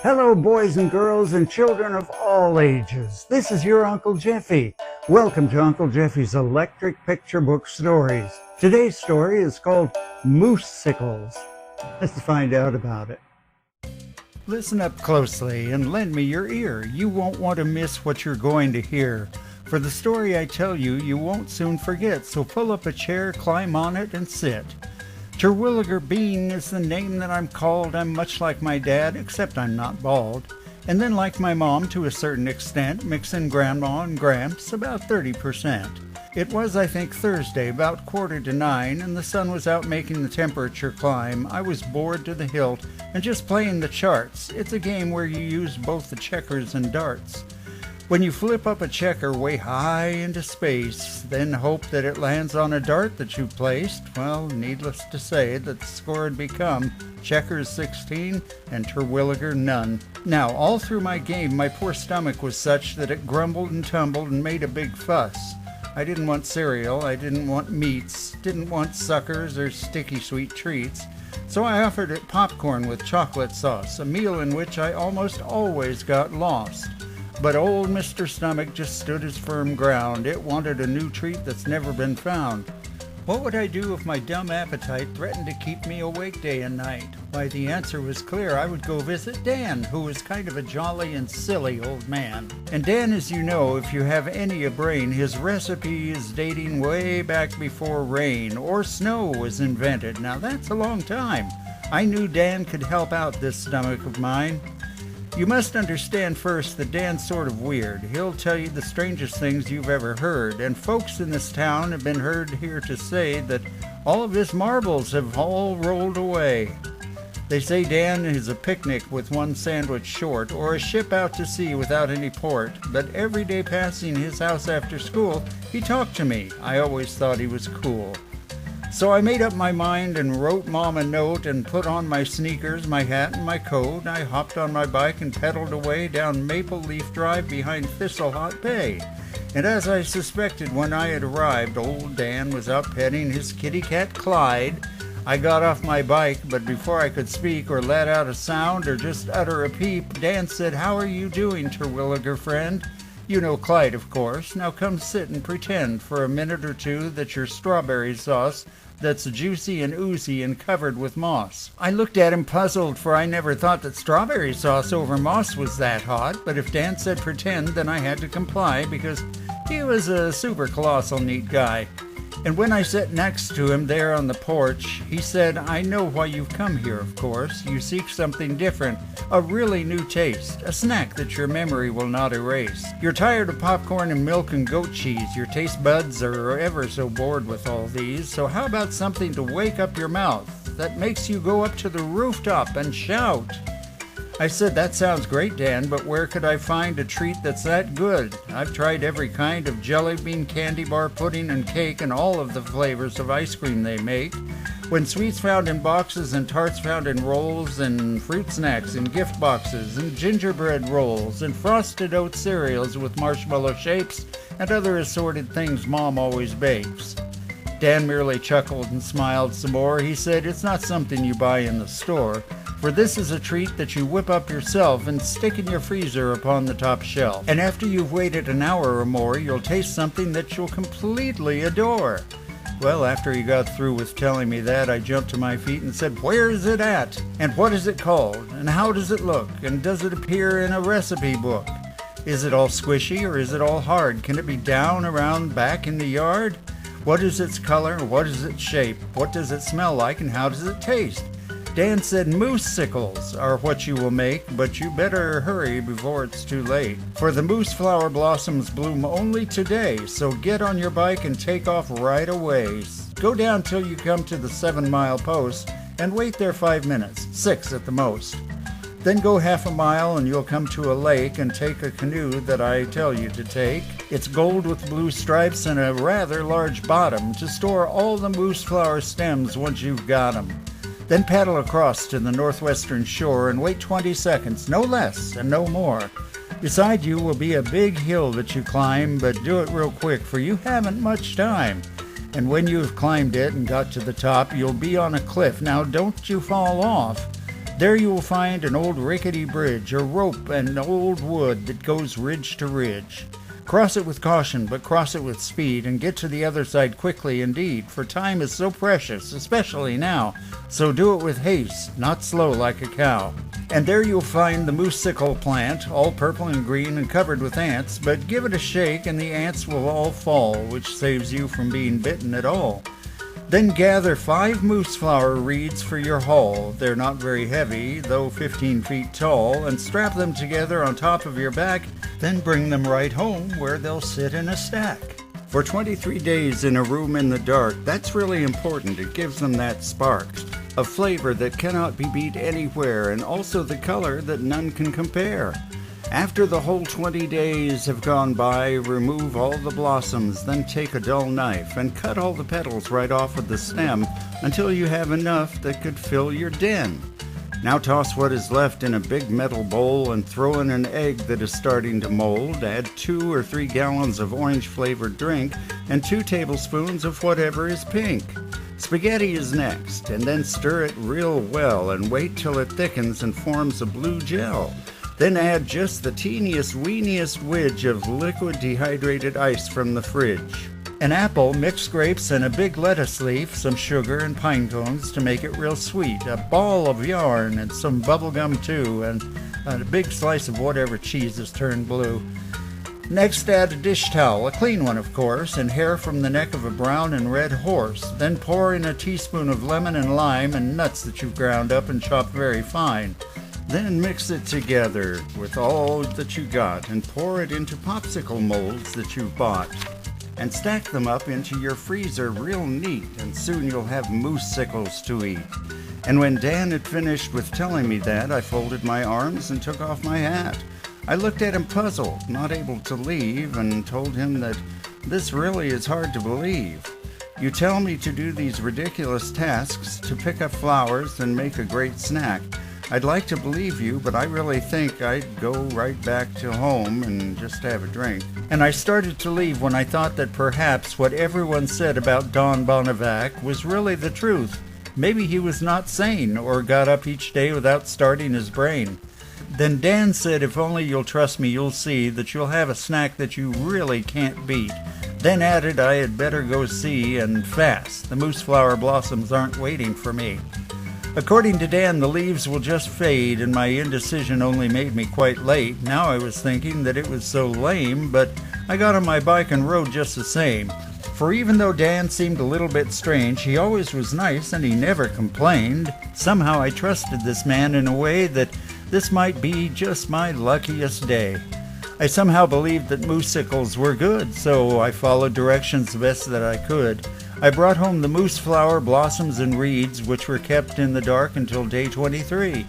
Hello, boys and girls and children of all ages. This is your Uncle Jeffy. Welcome to Uncle Jeffy's Electric Picture Book Stories. Today's story is called Moosesicles. Let's find out about it. Listen up closely and lend me your ear. You won't want to miss what you're going to hear. For the story I tell you, you won't soon forget, so pull up a chair, climb on it, and sit. Terwilliger Bean is the name that I'm called. I'm much like my dad, except I'm not bald. And then like my mom to a certain extent, mixing grandma and gramps, about 30%. It was, I think, Thursday, about 8:45, and the sun was out making the temperature climb. I was bored to the hilt and just playing the charts. It's a game where you use both the checkers and darts. When you flip up a checker way high into space, then hope that it lands on a dart that you placed, well, needless to say that the score had become checkers 16 and Terwilliger none. Now, all through my game, my poor stomach was such that it grumbled and tumbled and made a big fuss. I didn't want cereal, I didn't want meats, didn't want suckers or sticky sweet treats, so I offered it popcorn with chocolate sauce, a meal in which I almost always got lost. But old Mr. Stomach just stood his firm ground. It wanted a new treat that's never been found. What would I do if my dumb appetite threatened to keep me awake day and night? Why, the answer was clear. I would go visit Dan, who was kind of a jolly and silly old man. And Dan, as you know, if you have any a brain, his recipe is dating way back before rain or snow was invented. Now that's a long time. I knew Dan could help out this stomach of mine. You must understand first that Dan's sort of weird. He'll tell you the strangest things you've ever heard, and folks in this town have been heard here to say that all of his marbles have all rolled away. They say Dan is a picnic with one sandwich short, or a ship out to sea without any port, but every day passing his house after school, he talked to me. I always thought he was cool. So I made up my mind and wrote Mom a note and put on my sneakers, my hat, and my coat. I hopped on my bike and pedaled away down Maple Leaf Drive behind Thistleheart Bay. And as I suspected when I had arrived, old Dan was out petting his kitty cat Clyde. I got off my bike, but before I could speak or let out a sound or just utter a peep, Dan said, "How are you doing, Terwilliger friend? You know Clyde, of course. Now come sit and pretend for a minute or two that you're strawberry sauce that's juicy and oozy and covered with moss." I looked at him puzzled, for I never thought that strawberry sauce over moss was that hot, but if Dan said pretend, then I had to comply because he was a super colossal neat guy. And when I sat next to him there on the porch, he said, "I know why you've come here, of course. You seek something different, a really new taste, a snack that your memory will not erase. You're tired of popcorn and milk and goat cheese. Your taste buds are ever so bored with all these. So how about something to wake up your mouth, that makes you go up to the rooftop and shout?" I said, "That sounds great, Dan, but where could I find a treat that's that good? I've tried every kind of jelly bean, candy bar, pudding, and cake, and all of the flavors of ice cream they make. When sweets found in boxes and tarts found in rolls and fruit snacks in gift boxes and gingerbread rolls and frosted oat cereals with marshmallow shapes and other assorted things Mom always bakes." Dan merely chuckled and smiled some more. He said, "It's not something you buy in the store, for this is a treat that you whip up yourself and stick in your freezer upon the top shelf. And after you've waited an hour or more, you'll taste something that you'll completely adore." Well, after he got through with telling me that, I jumped to my feet and said, "Where is it at? And what is it called? And how does it look? And does it appear in a recipe book? Is it all squishy or is it all hard? Can it be down, around, back in the yard? What is its color? What is its shape? What does it smell like? And how does it taste?" Dan said, "Moosesicles are what you will make, but you better hurry before it's too late. For the moose flower blossoms bloom only today, so get on your bike and take off right away. Go down till you come to the 7-mile post and wait there 5 minutes, 6 at the most. Then go half a mile and you'll come to a lake and take a canoe that I tell you to take. It's gold with blue stripes and a rather large bottom to store all the moose flower stems once you've got 'em. Then paddle across to the northwestern shore and wait 20 seconds, no less and no more. Beside you will be a big hill that you climb, but do it real quick, for you haven't much time. And when you've climbed it and got to the top, you'll be on a cliff. Now don't you fall off. There you will find an old rickety bridge, a rope, and old wood that goes ridge to ridge. Cross it with caution, but cross it with speed, and get to the other side quickly indeed, for time is so precious, especially now, so do it with haste, not slow like a cow. And there you'll find the Moosesicle plant, all purple and green and covered with ants, but give it a shake and the ants will all fall, which saves you from being bitten at all. Then gather 5 moose flower reeds for your haul. They're not very heavy, though 15 feet tall, and strap them together on top of your back, then bring them right home where they'll sit in a stack. For 23 days in a room in the dark, that's really important. It gives them that spark, a flavor that cannot be beat anywhere, and also the color that none can compare. After the whole 20 days have gone by, remove all the blossoms, then take a dull knife and cut all the petals right off of the stem until you have enough that could fill your den. Now toss what is left in a big metal bowl and throw in an egg that is starting to mold. Add 2 or 3 gallons of orange-flavored drink and 2 tablespoons of whatever is pink. Spaghetti is next, and then stir it real well and wait till it thickens and forms a blue gel. Then add just the teeniest, weeniest wedge of liquid dehydrated ice from the fridge. An apple, mixed grapes, and a big lettuce leaf, some sugar and pine cones to make it real sweet, a ball of yarn and some bubble gum too, and a big slice of whatever cheese is turned blue. Next add a dish towel, a clean one of course, and hair from the neck of a brown and red horse. Then pour in a teaspoon of lemon and lime and nuts that you've ground up and chopped very fine. Then mix it together with all that you got and pour it into popsicle molds that you've bought. And stack them up into your freezer real neat, and soon you'll have Moosesicles to eat. And when Dan had finished with telling me that, I folded my arms and took off my hat. I looked at him puzzled, not able to leave, and told him that this really is hard to believe. You tell me to do these ridiculous tasks, to pick up flowers and make a great snack. I'd like to believe you, but I really think I'd go right back to home and just have a drink. And I started to leave when I thought that perhaps what everyone said about Don Bonavac was really the truth. Maybe he was not sane or got up each day without starting his brain. Then Dan said, if only you'll trust me, you'll see that you'll have a snack that you really can't beat. Then added I had better go see, and fast. The moose flower blossoms aren't waiting for me. According to Dan, the leaves will just fade, and my indecision only made me quite late. Now I was thinking that it was so lame, but I got on my bike and rode just the same. For even though Dan seemed a little bit strange, he always was nice and he never complained. Somehow I trusted this man in a way that this might be just my luckiest day. I somehow believed that Moosesicles were good, so I followed directions the best that I could. I brought home the moose flower blossoms and reeds, which were kept in the dark until day 23.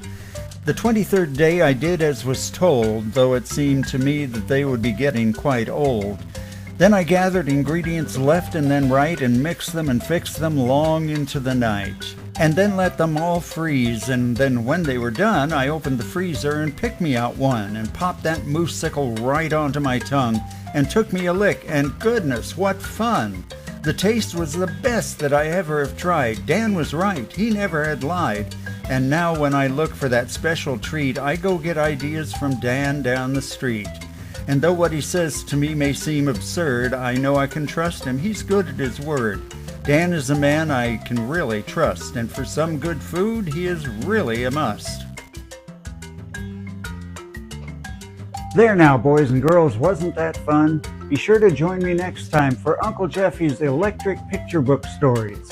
The 23rd day I did as was told, though it seemed to me that they would be getting quite old. Then I gathered ingredients left and then right and mixed them and fixed them long into the night. And then let them all freeze, and then when they were done, I opened the freezer and picked me out one and popped that Moosesicle right onto my tongue and took me a lick, and goodness, what fun! The taste was the best that I ever have tried. Dan was right, he never had lied. And now when I look for that special treat, I go get ideas from Dan down the street. And though what he says to me may seem absurd, I know I can trust him. He's good at his word. Dan is a man I can really trust, and for some good food, he is really a must. There now, boys and girls, wasn't that fun? Be sure to join me next time for Uncle Jeffy's Electric Picture Book Stories.